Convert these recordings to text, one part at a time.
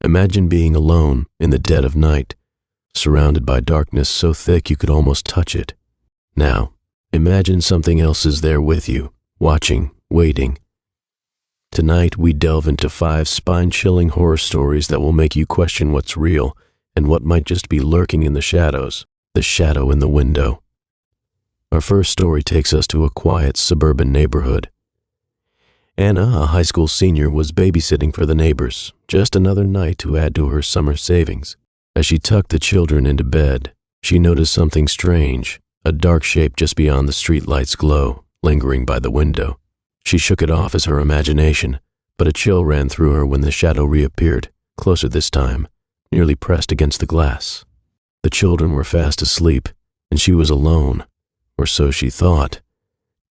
Imagine being alone in the dead of night, surrounded by darkness so thick you could almost touch it. Now, imagine something else is there with you, watching, waiting. Tonight, we delve into 5 spine-chilling horror stories that will make you question what's real and what might just be lurking in the shadows, the shadow in the window. Our first story takes us to a quiet suburban neighborhood. Anna, a high school senior, was babysitting for the neighbors, just another night to add to her summer savings. As she tucked the children into bed, she noticed something strange, a dark shape just beyond the streetlight's glow, lingering by the window. She shook it off as her imagination, but a chill ran through her when the shadow reappeared, closer this time, nearly pressed against the glass. The children were fast asleep, and she was alone, or so she thought.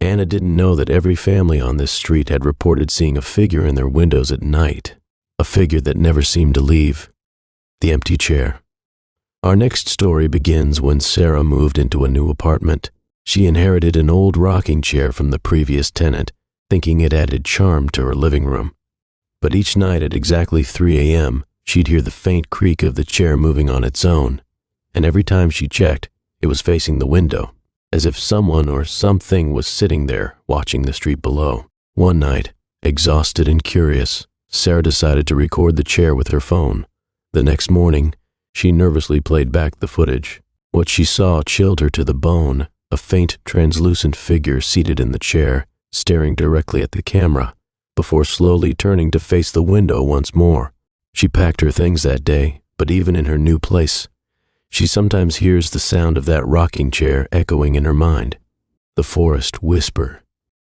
Anna didn't know that every family on this street had reported seeing a figure in their windows at night, a figure that never seemed to leave. The empty chair. Our next story begins when Sarah moved into a new apartment. She inherited an old rocking chair from the previous tenant, thinking it added charm to her living room. But each night at exactly 3 a.m., she'd hear the faint creak of the chair moving on its own, and every time she checked, it was facing the window, as if someone or something was sitting there watching the street below. One night, exhausted and curious, Sarah decided to record the chair with her phone. The next morning, she nervously played back the footage. What she saw chilled her to the bone, a faint, translucent figure seated in the chair, staring directly at the camera, before slowly turning to face the window once more. She packed her things that day, but even in her new place, she sometimes hears the sound of that rocking chair echoing in her mind. The forest whisper.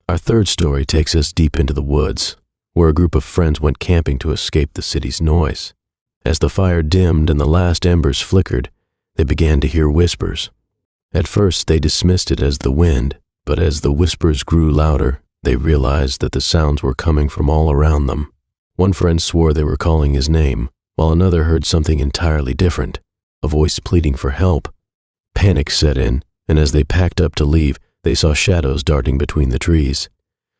Our third story takes us deep into the woods, where a group of friends went camping to escape the city's noise. As the fire dimmed and the last embers flickered, they began to hear whispers. At first, they dismissed it as the wind, but as the whispers grew louder, they realized that the sounds were coming from all around them. One friend swore they were calling his name, while another heard something entirely different, a voice pleading for help. Panic set in, and as they packed up to leave, they saw shadows darting between the trees.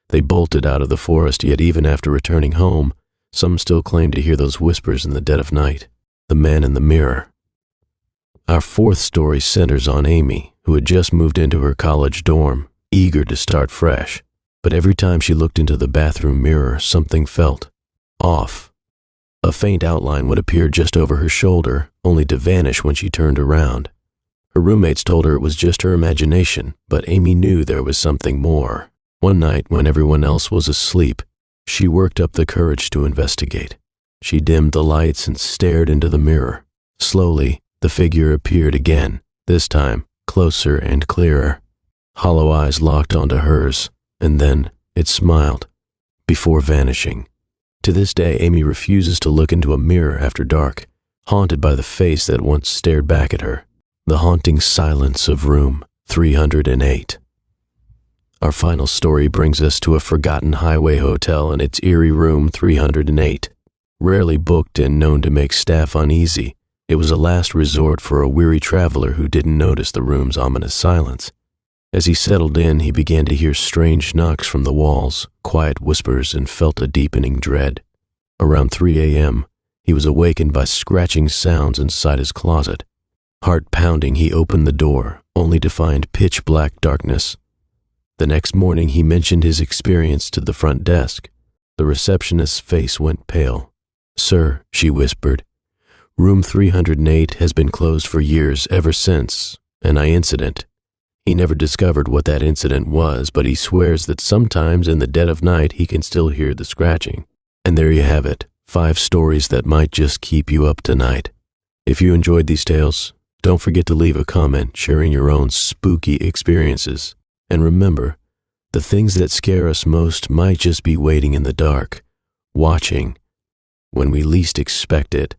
They bolted out of the forest, yet even after returning home, some still claimed to hear those whispers in the dead of night. The man in the mirror. Our fourth story centers on Amy, who had just moved into her college dorm, eager to start fresh. But every time she looked into the bathroom mirror, something felt off. A faint outline would appear just over her shoulder, only to vanish when she turned around. Her roommates told her it was just her imagination, but Amy knew there was something more. One night, when everyone else was asleep, she worked up the courage to investigate. She dimmed the lights and stared into the mirror. Slowly, the figure appeared again, this time closer and clearer. Hollow eyes locked onto hers, and then it smiled, before vanishing. To this day, Amy refuses to look into a mirror after dark, haunted by the face that once stared back at her. The haunting silence of room 308. Our final story brings us to a forgotten highway hotel and its eerie room 308. Rarely booked and known to make staff uneasy, it was a last resort for a weary traveler who didn't notice the room's ominous silence. As he settled in, he began to hear strange knocks from the walls, quiet whispers, and felt a deepening dread. Around 3 a.m., he was awakened by scratching sounds inside his closet. Heart pounding, he opened the door, only to find pitch-black darkness. The next morning, he mentioned his experience to the front desk. The receptionist's face went pale. "Sir," she whispered, "room 308 has been closed for years ever since an incident." He never discovered what that incident was, but he swears that sometimes in the dead of night he can still hear the scratching. And there you have it, 5 stories that might just keep you up tonight. If you enjoyed these tales, don't forget to leave a comment sharing your own spooky experiences. And remember, the things that scare us most might just be waiting in the dark, watching when we least expect it.